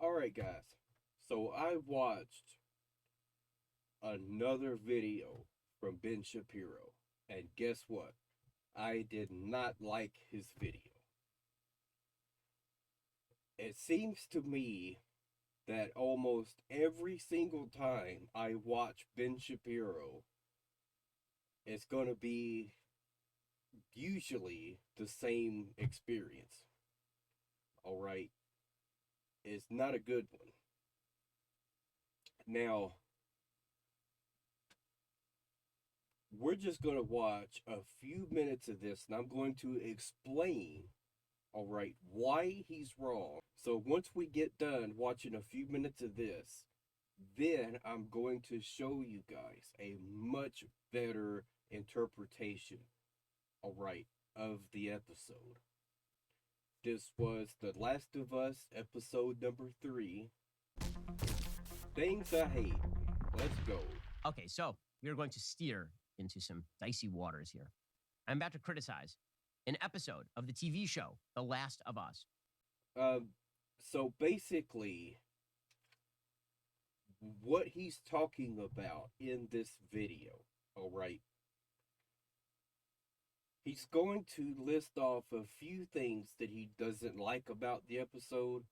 Alright, guys. So I watched another video from Ben Shapiro. And guess what? I did not like his video. It seems to me that almost every single time I watch Ben Shapiro, it's going to be usually the same experience. Alright? It's not a good one. Now, we're just going to watch a few minutes of this, and I'm going to explain, all right, why he's wrong. So once we get done watching a few minutes of this, then I'm going to show you guys a much better interpretation, all right, of the episode. This was The Last of Us, episode number 3. Things I hate. Let's go. Okay, so we are going to steer into some dicey waters here. I'm about to criticize an episode of the TV show, The Last of Us. So basically, what he's talking about in this video, all right, he's going to list off a few things that he doesn't like about the episode,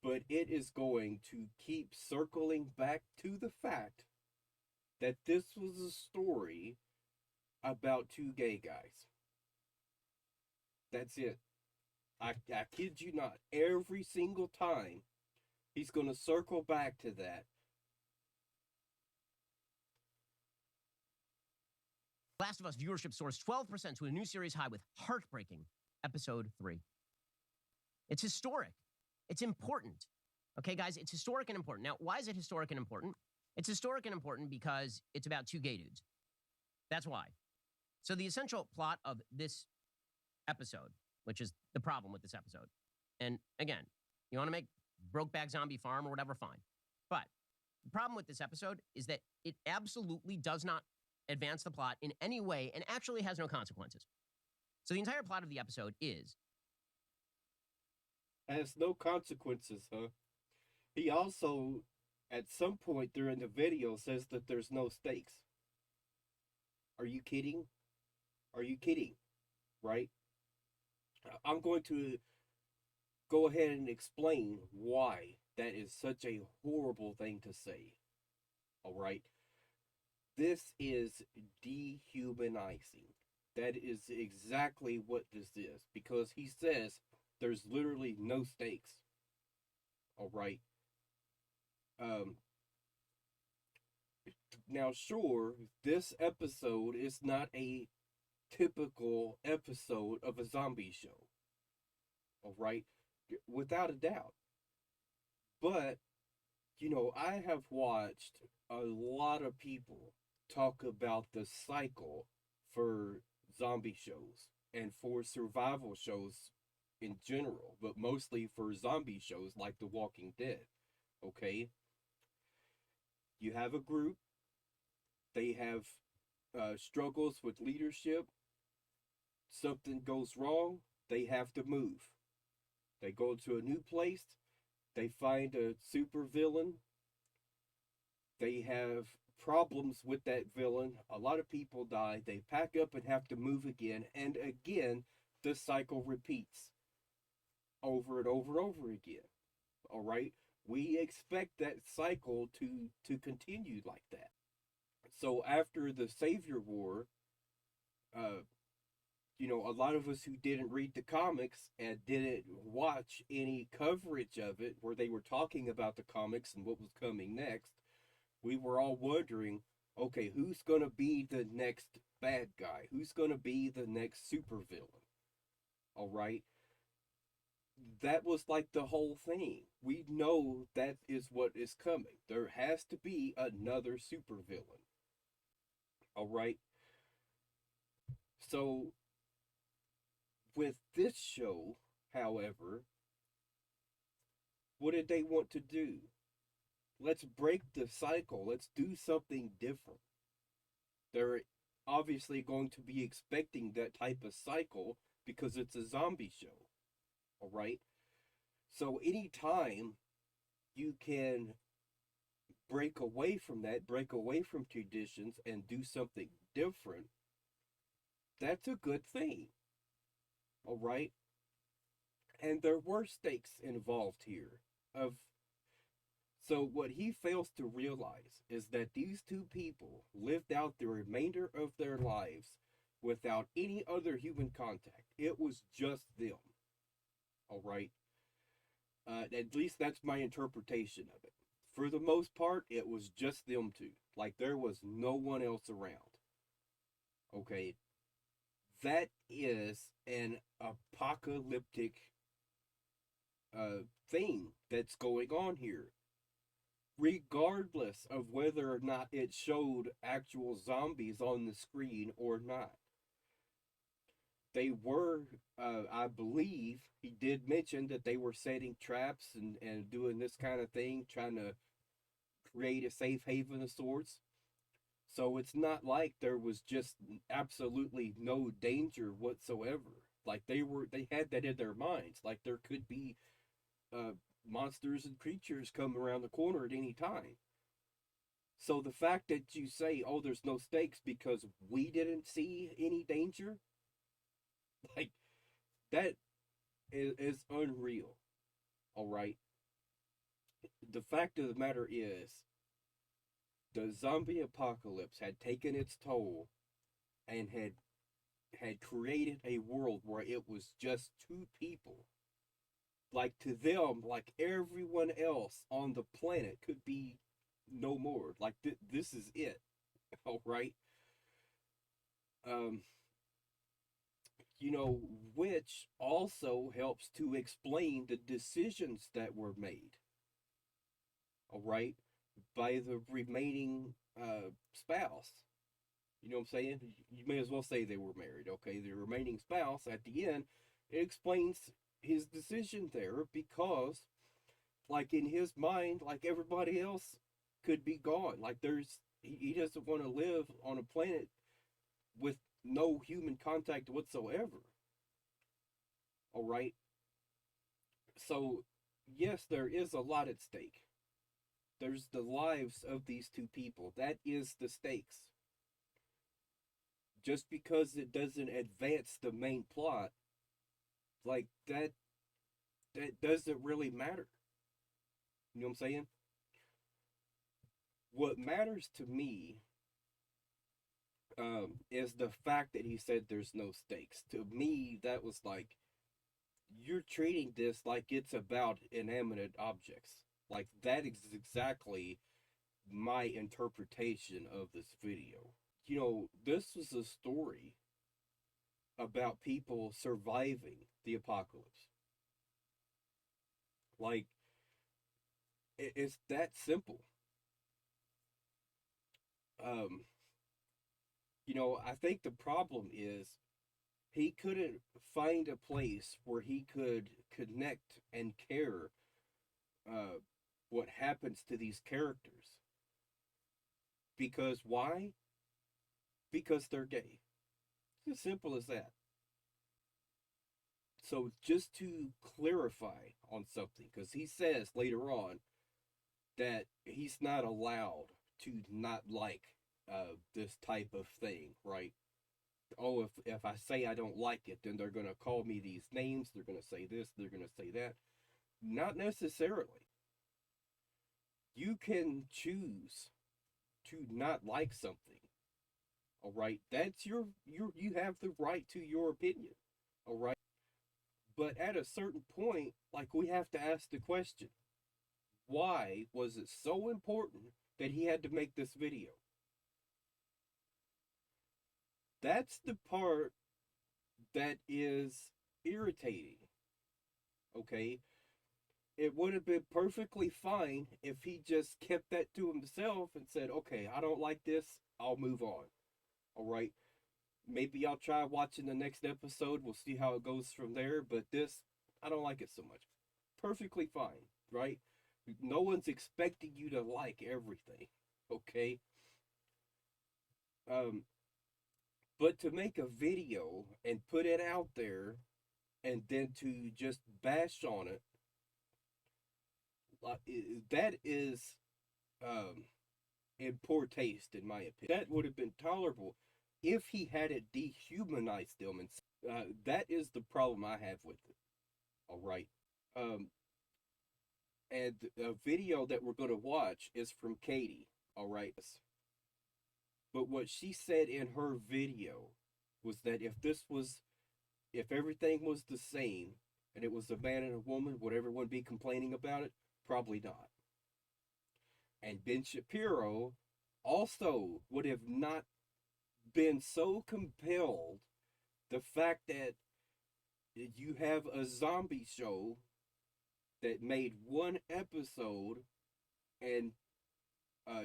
but it is going to keep circling back to the fact that this was a story about two gay guys. That's it. I kid you not. Every single time, he's going to circle back to that. Last of Us viewership soars 12% to a new series high with heartbreaking episode 3. It's historic. It's important. Okay, guys, it's historic and important. Now, why is it historic and important? It's historic and important because it's about two gay dudes. That's why. So the essential plot of this episode, which is the problem with this episode, and again, you want to make Brokeback Zombie Farm or whatever, fine. But the problem with this episode is that it absolutely does not advance the plot in any way and actually has no consequences. So the entire plot of the episode has no consequences, huh? He also, at some point during the video, says that there's no stakes. Are you kidding? Are you kidding? Right? I'm going to go ahead and explain why that is such a horrible thing to say. All right? This is dehumanizing. That is exactly what this is, because he says there's literally no stakes. All right? Now, sure, this episode is not a typical episode of a zombie show. All right? Without a doubt. But, I have watched a lot of people talk about the cycle for zombie shows and for survival shows in general, but mostly for zombie shows like The Walking Dead. Okay? You have a group, they have struggles with leadership, something goes wrong, they have to move. They go to a new place, they find a super villain, they have problems with that villain, a lot of people die, they pack up and have to move again, and again, the cycle repeats over and over and over again. All right? We expect that cycle to continue like that. So after the Savior War, a lot of us who didn't read the comics and didn't watch any coverage of it where they were talking about the comics and what was coming next, we were all wondering, okay, who's going to be the next bad guy? Who's going to be the next supervillain? All right? That was like the whole thing. We know that is what is coming. There has to be another supervillain. All right? So with this show, however, what did they want to do? Let's break the cycle. Let's do something different. They're obviously going to be expecting that type of cycle because it's a zombie show. All right? So anytime you can break away from that, break away from traditions, and do something different, that's a good thing. All right. And there were stakes involved here. Of So what he fails to realize is that these two people lived out the remainder of their lives without any other human contact. It was just them. All right. At least that's my interpretation of it. For the most part, it was just them two. Like there was no one else around. Okay. That is an apocalyptic thing that's going on here, regardless of whether or not it showed actual zombies on the screen or not. They were, I believe, he did mention that they were setting traps and doing this kind of thing, trying to create a safe haven of sorts. So it's not like there was just absolutely no danger whatsoever. Like they had that in their minds. Like there could be uh, monsters and creatures come around the corner at any time. So the fact that you say, "Oh, there's no stakes because we didn't see any danger," like that is unreal. All right. The fact of the matter is, the zombie apocalypse had taken its toll and had created a world where it was just two people. Like to them, like everyone else on the planet could be no more. Like this is it. All right. Um, which also helps to explain the decisions that were made, all right, by the remaining spouse. You know what I'm saying? You may as well say they were married, okay? The remaining spouse at the end, it explains his decision there because, like, in his mind, like everybody else could be gone. Like, he doesn't want to live on a planet with no human contact whatsoever. All right. So, yes, there is a lot at stake. There's the lives of these two people. That is the stakes. Just because it doesn't advance the main plot, like that doesn't really matter. You know what I'm saying? What matters to me is the fact that he said there's no stakes. To me, that was like, you're treating this like it's about inanimate objects. Like that is exactly my interpretation of this video. This was a story about people surviving the apocalypse. Like, it's that simple. Um, I think the problem is he couldn't find a place where he could connect and care uh, what happens to these characters. Because why? Because they're gay. It's as simple as that. So just to clarify on something, because he says later on that he's not allowed to not like this type of thing, right? Oh, if I say I don't like it, then they're gonna call me these names. They're gonna say this. They're gonna say that. Not necessarily. You can choose to not like something. All right, that's you have the right to your opinion. All right, but at a certain point, like we have to ask the question: why was it so important that he had to make this video? That's the part that is irritating. Okay, it would have been perfectly fine if he just kept that to himself and said, "Okay, I don't like this. I'll move on." All right, maybe I'll try watching the next episode. We'll see how it goes from there. But this, I don't like it so much. Perfectly fine, right? No one's expecting you to like everything, okay? Um, but to make a video and put it out there and then to just bash on it, That is um, in poor taste, in my opinion. That would have been tolerable if he hadn't dehumanized them. And that is the problem I have with it. All right. Um, and the video that we're going to watch is from Katie. All right. But what she said in her video was that if everything was the same and it was a man and a woman, would everyone be complaining about it? Probably not. And Ben Shapiro also would have not been so compelled the fact that you have a zombie show that made one episode and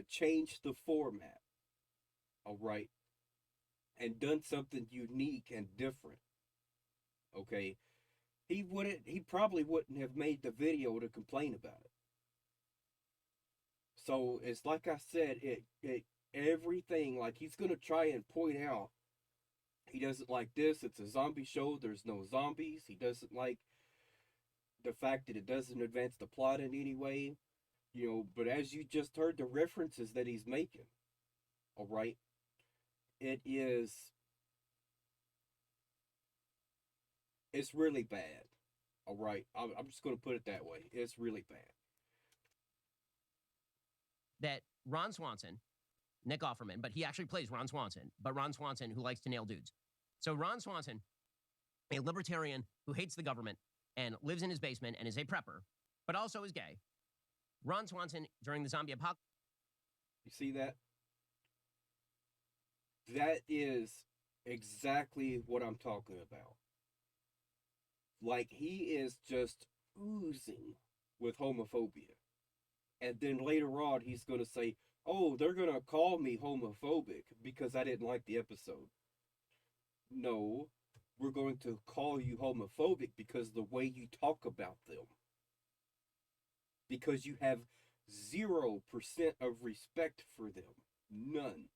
changed the format, all right, and done something unique and different, okay. He probably wouldn't have made the video to complain about it. So it's like I said, it everything, like he's gonna try and point out he doesn't like this. It's a zombie show. There's no zombies. He doesn't like the fact that it doesn't advance the plot in any way. But as you just heard the references that he's making, all right, it is, it's really bad. All right, I'm just going to put it that way. It's really bad. That Ron Swanson, Nick Offerman, but he actually plays Ron Swanson, but Ron Swanson who likes to nail dudes. So Ron Swanson, a libertarian who hates the government and lives in his basement and is a prepper, but also is gay. Ron Swanson, during the zombie apocalypse. You see that? That is exactly what I'm talking about. Like, he is just oozing with homophobia. And then later on, he's going to say, oh, they're going to call me homophobic because I didn't like the episode. No, we're going to call you homophobic because the way you talk about them. Because you have 0% of respect for them. None.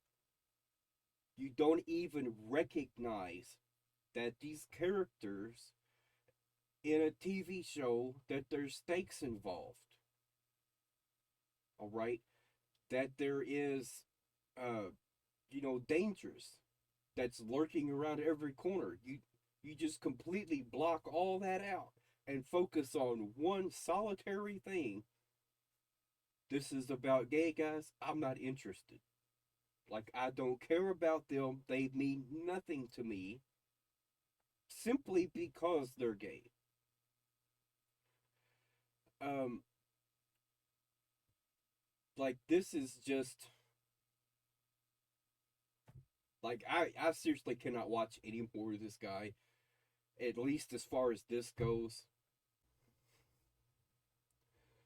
You don't even recognize that these characters in a TV show, that there's stakes involved. All right? That there is, dangers that's lurking around every corner. You just completely block all that out and focus on one solitary thing. This is about gay guys. I'm not interested. Like, I don't care about them. They mean nothing to me simply because they're gay. Like, this is just, like, I seriously cannot watch any more of this guy, at least as far as this goes.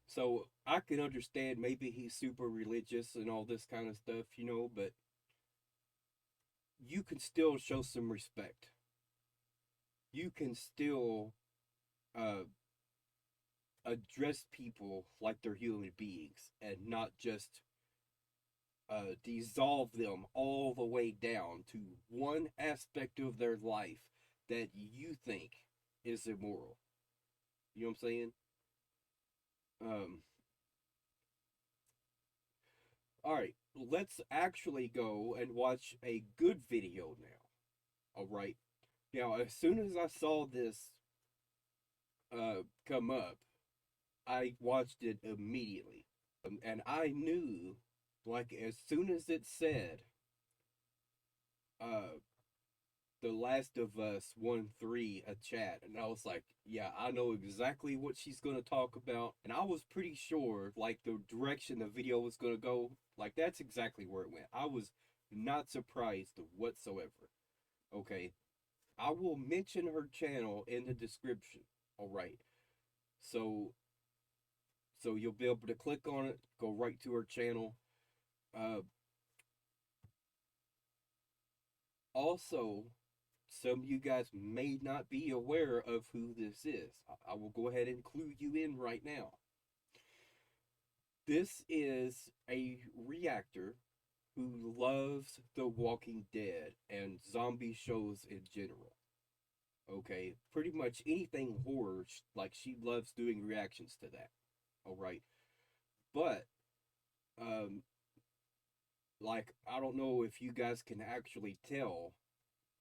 So I can understand maybe he's super religious and all this kind of stuff, but you can still show some respect. You can still address people like they're human beings and not just dissolve them all the way down to one aspect of their life that you think is immoral. You know what I'm saying? All right, let's actually go and watch a good video now. All right. Now, as soon as I saw this come up, I watched it immediately. And I knew, like, as soon as it said, The Last of Us 1-3 a chat, and I was like, yeah, I know exactly what she's going to talk about. And I was pretty sure, like, the direction the video was going to go, like, that's exactly where it went. I was not surprised whatsoever. Okay. I will mention her channel in the description. All right. So you'll be able to click on it, go right to her channel. Also, some of you guys may not be aware of who this is. I will go ahead and clue you in right now. This is a reactor who loves The Walking Dead and zombie shows in general. Okay, pretty much anything horror, like, she loves doing reactions to that. All right. But um, like I don't know if you guys can actually tell,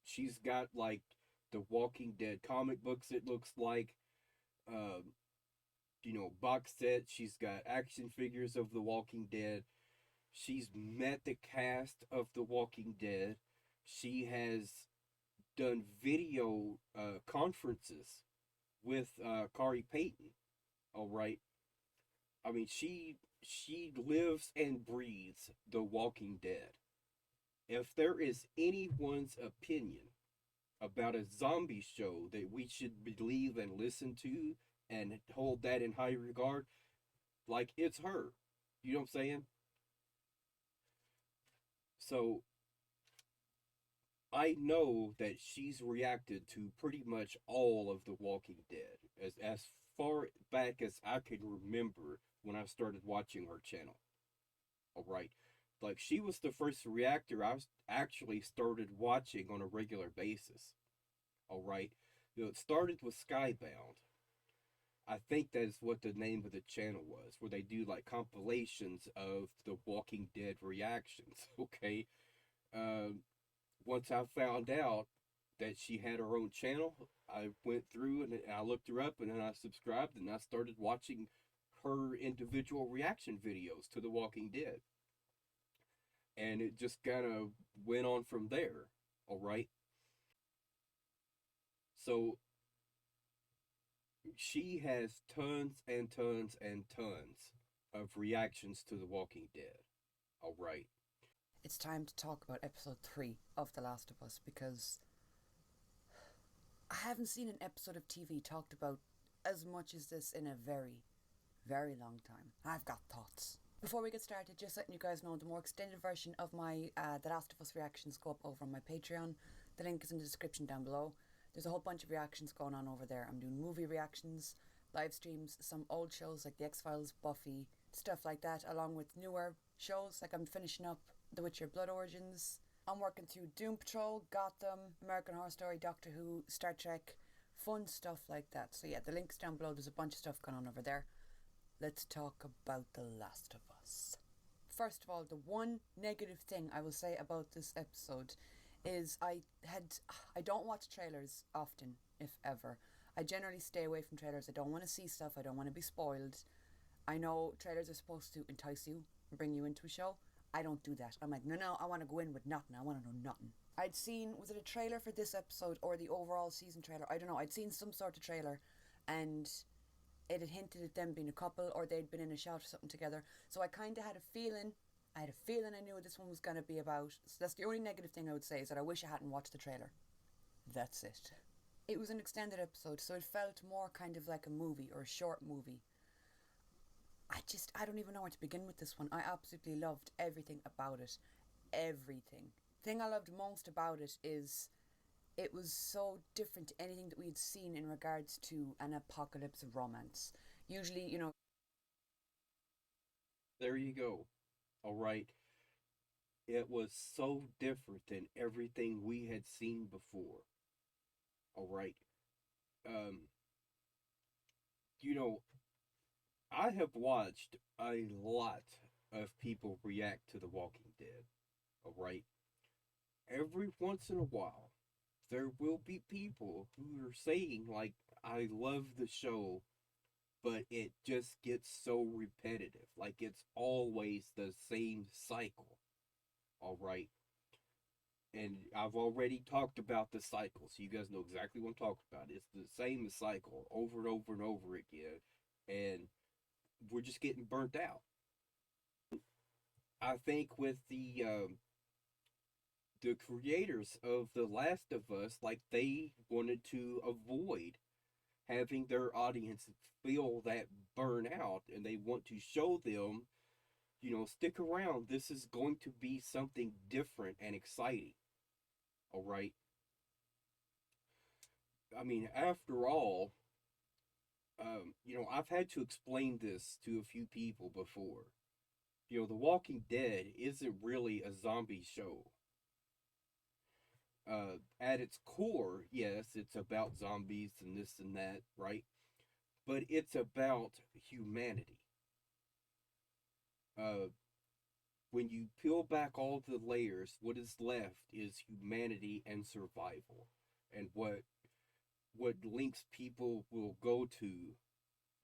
she's got like the Walking Dead comic books. It looks like, um, box set. She's got action figures of the Walking Dead. She's met the cast of The Walking Dead. She has done video conferences with Kari Payton. All right. I mean, she lives and breathes The Walking Dead. If there is anyone's opinion about a zombie show that we should believe and listen to and hold that in high regard, like it's her. You know what I'm saying? So I know that she's reacted to pretty much all of The Walking Dead as far back as I can remember when I started watching her channel. All right. Like she was the first reactor actually started watching on a regular basis. All right. It started with Skybound. I think that's what the name of the channel was, where they do like compilations of the Walking Dead reactions. Okay. Um, Once I found out that she had her own channel, I went through and I looked her up and then I subscribed and I started watching her individual reaction videos to The Walking Dead. And it just kind of went on from there. All right. So she has tons and tons and tons of reactions to The Walking Dead. All right. It's time to talk about episode 3 of The Last of Us because I haven't seen an episode of TV talked about as much as this in a very, very long time. I've got thoughts. Before we get started, just letting you guys know, the more extended version of my The Last of Us reactions go up over on my Patreon. The link is in the description down below. There's a whole bunch of reactions going on over there. I'm doing movie reactions, live streams, some old shows like The X-Files, Buffy, stuff like that, along with newer shows. Like I'm finishing up The Witcher Blood Origins. I'm working through Doom Patrol, Gotham, American Horror Story, Doctor Who, Star Trek, fun stuff like that. So yeah, the link's down below. There's a bunch of stuff going on over there. Let's talk about The Last of Us. First of all, the one negative thing I will say about this episode is I don't watch trailers often, if ever. I generally stay away from trailers. I don't want to see stuff. I don't want to be spoiled. I know trailers are supposed to entice you and bring you into a show. I don't do that. I'm like, no, I want to go in with nothing. I want to know nothing. I'd seen, was it a trailer for this episode or the overall season trailer? I don't know. I'd seen some sort of trailer and it had hinted at them being a couple or they'd been in a shout or something together. So I kind of had a feeling. I had a feeling I knew what this one was going to be about. So that's the only negative thing I would say, is that I wish I hadn't watched the trailer. That's it. It was an extended episode, so it felt more kind of like a movie or a short movie. I don't even know where to begin with this one. I absolutely loved everything about it. Everything. The thing I loved most about it is it was so different to anything that we had seen in regards to an apocalypse of romance. Usually, There you go. All right. It was so different than everything we had seen before. All right. Um, you know, I have watched a lot of people react to The Walking Dead. All right. Every once in a while, there will be people who are saying, like, I love the show, but it just gets so repetitive. Like, it's always the same cycle. All right. And I've already talked about the cycle, so you guys know exactly what I'm talking about. It's the same cycle over and over and over again, and we're just getting burnt out. I think with the creators of The Last of Us, like they wanted to avoid having their audience feel that burnout, and they want to show them, stick around. This is going to be something different and exciting. All right. I mean, after all, I've had to explain this to a few people before. The Walking Dead isn't really a zombie show. At its core, yes, it's about zombies and this and that, right? But it's about humanity. uh, when you peel back all the layers, what is left is humanity and survival, and what links people will go to,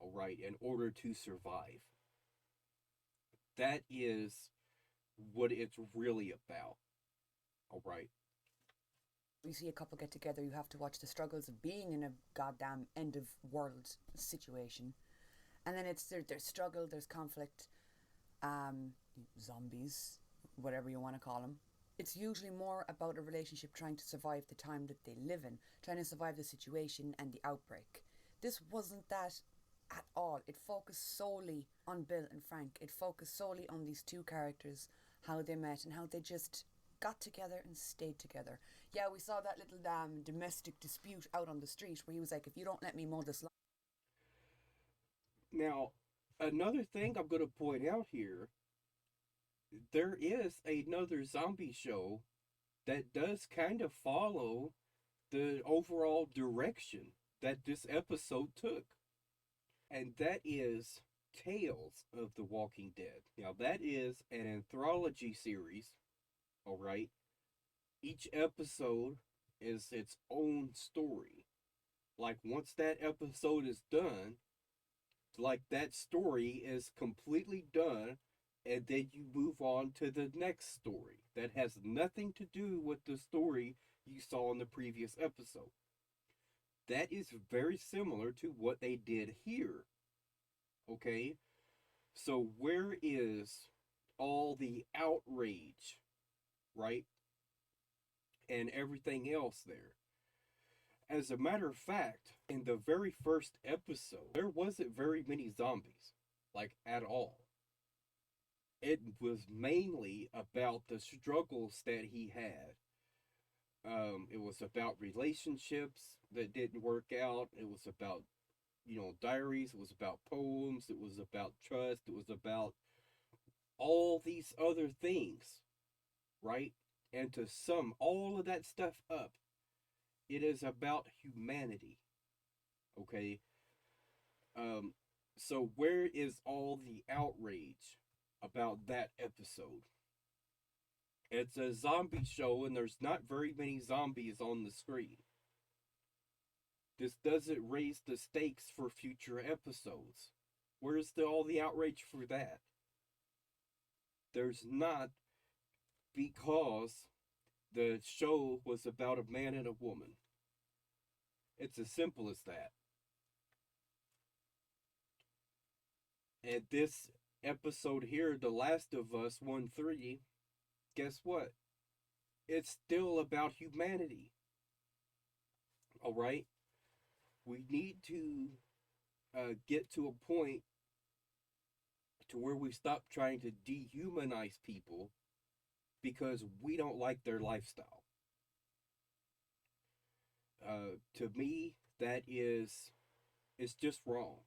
all right, in order to survive. That is what it's really about, all right. You see a couple get together, you have to watch the struggles of being in a goddamn end of world situation. And then it's there's struggle, there's conflict, zombies, whatever you want to call them. It's usually more about a relationship trying to survive the time that they live in, trying to survive the situation and the outbreak. This wasn't that at all. It focused solely on Bill and Frank. It focused solely on these two characters, how they met and how they just got together and stayed together. Yeah, we saw that little domestic dispute out on the street where he was like, if you don't let me mow this lawn. Now, another thing I'm going to point out here, there is another zombie show that does kind of follow the overall direction that this episode took, and that is Tales of the Walking Dead. Now, that is an anthology series, all right? Each episode is its own story. Like, once that episode is done, like, that story is completely done, and then you move on to the next story that has nothing to do with the story you saw in the previous episode. That is very similar to what they did here. Okay? So, where is all the outrage, right? And everything else there? As a matter of fact, in the very first episode, there wasn't very many zombies, like at all. It was mainly about the struggles that he had. It was about relationships that didn't work out. It was about, diaries. It was about poems. It was about trust. It was about all these other things, right? And to sum all of that stuff up, it is about humanity, okay? Um, so where is all the outrage about that episode? It's a zombie show and there's not very many zombies on the screen. This doesn't raise the stakes for future episodes. Where's all the outrage for that? There's not, because the show was about a man and a woman. It's as simple as that. And this episode here, The Last of Us 1-3, guess what? It's still about humanity. All right? We need to get to a point to where we stop trying to dehumanize people because we don't like their lifestyle. To me, it's just wrong.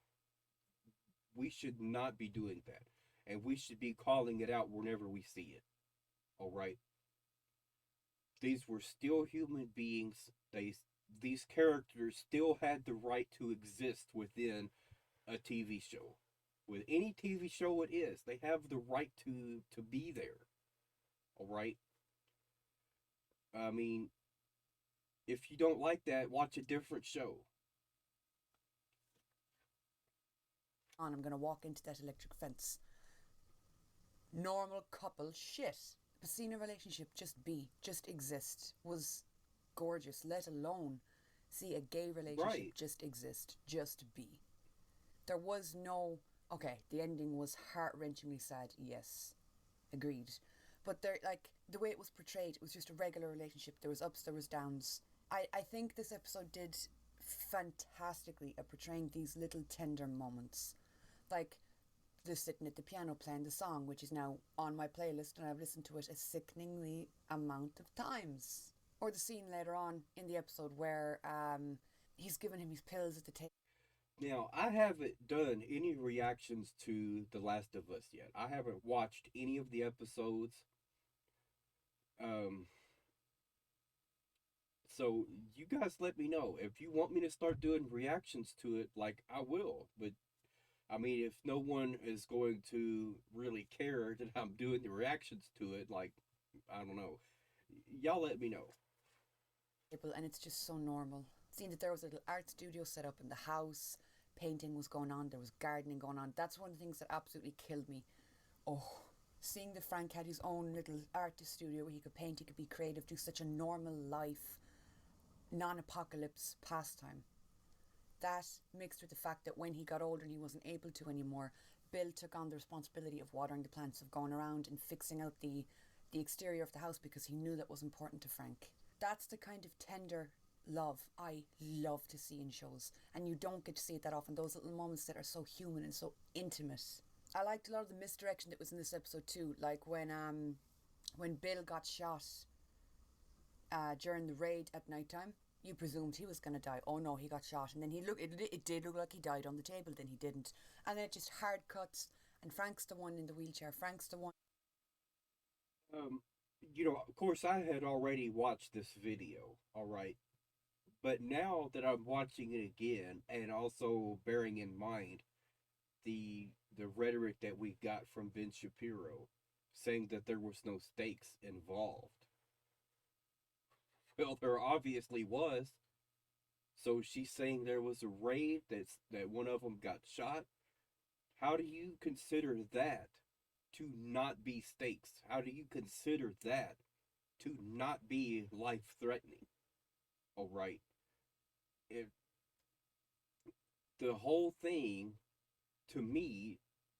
We should not be doing that. And we should be calling it out whenever we see it. All right? These were still human beings. These characters still had the right to exist within a TV show. With any TV show it is, they have the right to be there. All right? I mean, if you don't like that, watch a different show. I'm gonna walk into that electric fence. Normal couple shit. But seeing a relationship just exist was gorgeous, let alone see a gay relationship Right. just exist, just be. There was no, okay, the ending was heart-wrenchingly sad, yes, agreed. But there, like, the way it was portrayed, it was just a regular relationship. There was ups, there was downs. I think this episode did fantastically at portraying these little tender moments. Like, just sitting at the piano playing the song, which is now on my playlist, and I've listened to it a sickeningly amount of times. Or the scene later on in the episode where he's giving him his pills at the table. Now, I haven't done any reactions to The Last of Us yet. I haven't watched any of the episodes. So you guys let me know if you want me to start doing reactions to it. Like, I will, but I mean, if no one is going to really care that I'm doing the reactions to it, like, I don't know, y'all let me know. And it's just so normal. Seeing that there was a little art studio set up in the house, painting was going on, there was gardening going on. That's one of the things that absolutely killed me. Oh, seeing that Frank had his own little artist studio where he could paint, he could be creative, do such a normal life, non-apocalypse pastime. That mixed with the fact that when he got older and he wasn't able to anymore, Bill took on the responsibility of watering the plants, of going around and fixing out the exterior of the house because he knew that was important to Frank. That's the kind of tender love I love to see in shows, and you don't get to see it that often. Those little moments that are so human and so intimate. I liked a lot of the misdirection that was in this episode too, like when Bill got shot during the raid at nighttime. You presumed he was going to die. Oh no, he got shot. And then it did look like he died on the table, then he didn't. And then it just hard cuts, and Frank's the one in the wheelchair. Frank's the one. Um, of course, I had already watched this video, all right. But now that I'm watching it again, and also bearing in mind the rhetoric that we got from Ben Shapiro, saying that there was no stakes involved. Well, there obviously was. So she's saying there was a raid that one of them got shot. How do you consider that to not be stakes? How do you consider that to not be life threatening? All right. If the whole thing to me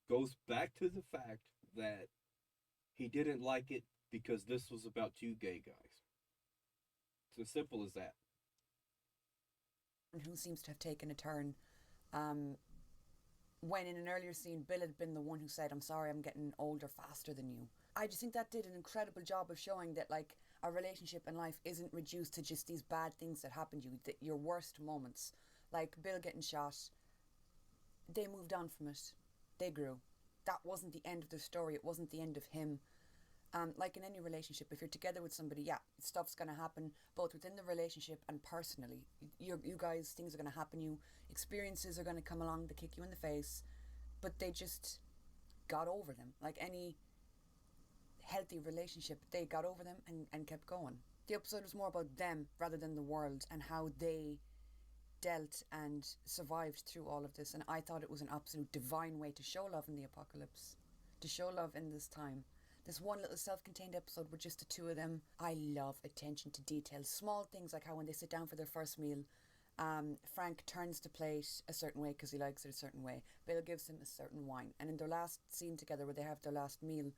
goes back to the fact that he didn't like it because this was about two gay guys. It's as simple as that. Who seems to have taken a turn. When in an earlier scene, Bill had been the one who said, "I'm sorry, I'm getting older faster than you." I just think that did an incredible job of showing that, like, a relationship in life isn't reduced to just these bad things that happen to you, that your worst moments. Like Bill getting shot, they moved on from it. They grew. That wasn't the end of their story. It wasn't the end of him. Like in any relationship, if you're together with somebody, yeah, stuff's gonna happen both within the relationship and personally. You guys, things are gonna happen. You experiences are gonna come along to kick you in the face, but they just got over them. Like any healthy relationship, they got over them and kept going. The episode was more about them rather than the world and how they dealt and survived through all of this. And I thought it was an absolute divine way to show love in the apocalypse, to show love in this time. This one little self-contained episode with just the two of them. I love attention to detail. Small things like how when they sit down for their first meal, Frank turns the plate a certain way because he likes it a certain way. Bill gives him a certain wine. And in their last scene together where they have their last meal,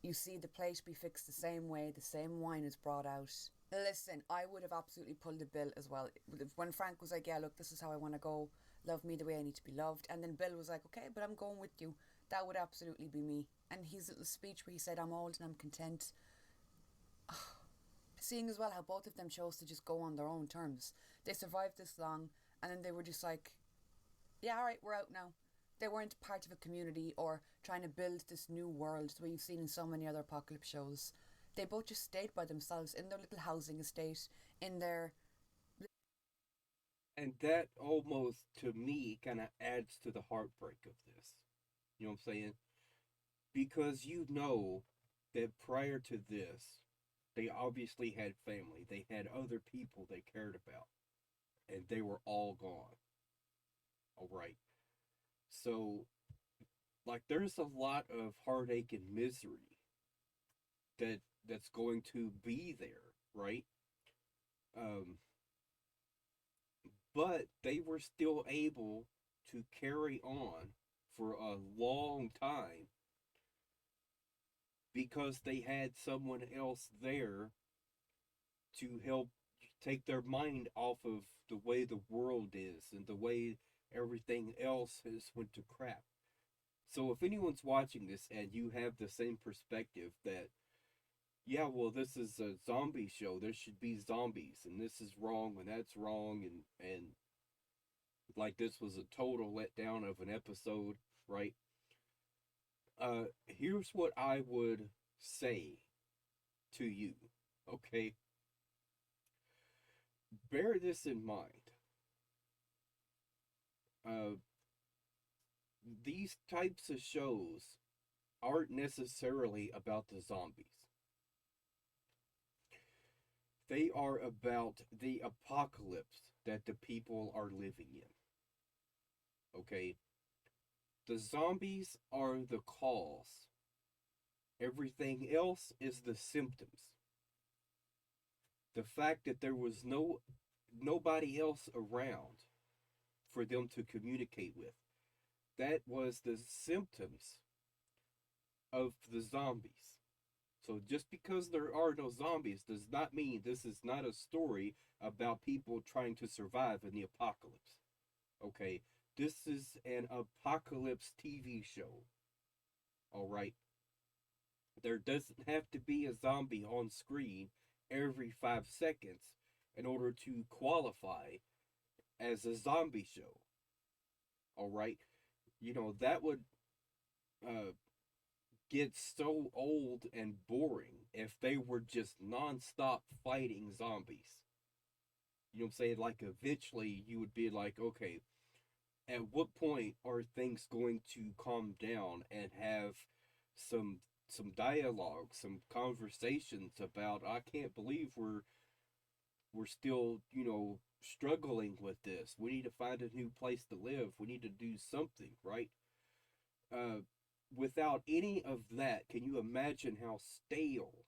you see the plate be fixed the same way, the same wine is brought out. Listen, I would have absolutely pulled a Bill as well. When Frank was like, "Yeah, look, this is how I want to go. Love me the way I need to be loved." And then Bill was like, "Okay, but I'm going with you." That would absolutely be me. And his little speech where he said, "I'm old and I'm content." Seeing as well how both of them chose to just go on their own terms. They survived this long, and then they were just like, "Yeah, alright, we're out now." They weren't part of a community or trying to build this new world the way you've seen in so many other apocalypse shows. They both just stayed by themselves in their little housing estate, in their... And that almost, to me, kind of adds to the heartbreak of this. You know what I'm saying? Because that prior to this, they obviously had family. They had other people they cared about. And they were all gone. All right. So, like, there's a lot of heartache and misery that's going to be there, right? But they were still able to carry on for a long time because they had someone else there to help take their mind off of the way the world is and the way everything else has went to crap. So if anyone's watching this and you have the same perspective that, yeah, well, this is a zombie show, there should be zombies, and this is wrong and that's wrong, and like this was a total letdown of an episode, right? Here's what I would say to you, okay? Bear this in mind. these types of shows aren't necessarily about the zombies. They are about the apocalypse that the people are living in. Okay? The zombies are the cause. Everything else is the symptoms. The fact that there was nobody else around for them to communicate with. That was the symptoms of the zombies. So just because there are no zombies does not mean this is not a story about people trying to survive in the apocalypse. Okay? This is an apocalypse TV show. Alright? There doesn't have to be a zombie on screen every 5 seconds in order to qualify as a zombie show. Alright? That would get so old and boring if they were just non-stop fighting zombies. You know what I'm saying? Like, eventually you would be like, okay, at what point are things going to calm down and have some dialogue, some conversations about, I can't believe we're still, struggling with this. We need to find a new place to live. We need to do something, right? Without any of that, can you imagine how stale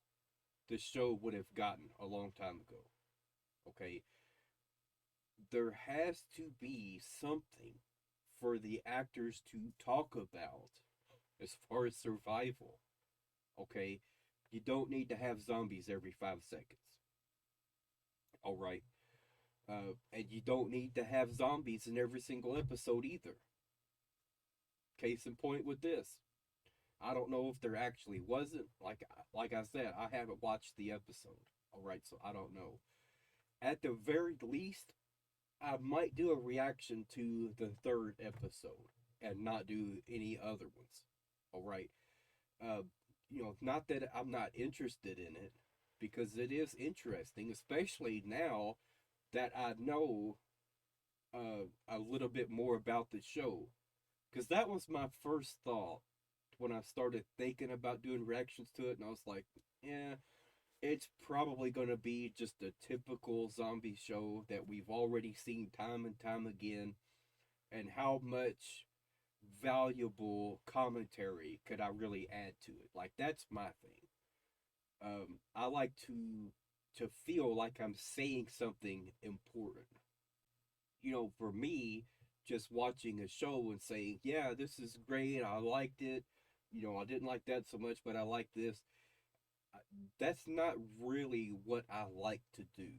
the show would have gotten a long time ago? Okay? There has to be something for the actors to talk about as far as survival. Okay? You don't need to have zombies every 5 seconds. Alright? And you don't need to have zombies in every single episode either. Case in point with this. I don't know if there actually wasn't. Like I said, I haven't watched the episode. Alright, so I don't know. At the very least, I might do a reaction to the third episode and not do any other ones. Alright. Not that I'm not interested in it, because it is interesting, especially now that I know a little bit more about the show. Because that was my first thought when I started thinking about doing reactions to it, and I was like, yeah, it's probably going to be just a typical zombie show that we've already seen time and time again, and how much valuable commentary could I really add to it? Like, that's my thing. I like to feel like I'm saying something important. For me, just watching a show and saying, yeah, this is great, I liked it, I didn't like that so much, but I like this. That's not really what I like to do.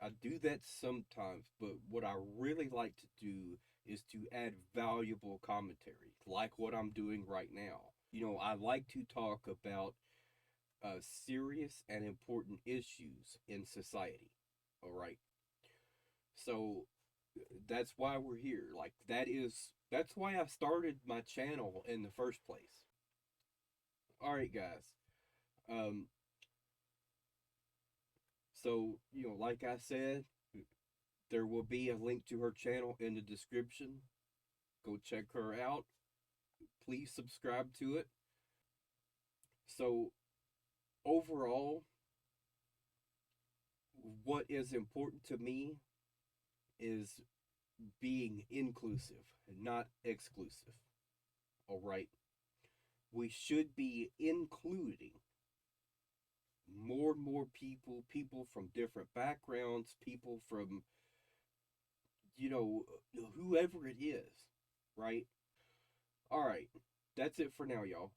I do that sometimes, but what I really like to do is to add valuable commentary, like what I'm doing right now. I like to talk about serious and important issues in society. All right. So that's why we're here. Like, that's why I started my channel in the first place. All right, guys. Um, so, like I said, there will be a link to her channel in the description. Go check her out. Please subscribe to it. So, overall, what is important to me is being inclusive, not exclusive. All right? We should be including more and more people from different backgrounds, people from, whoever it is, right? All right, that's it for now, y'all.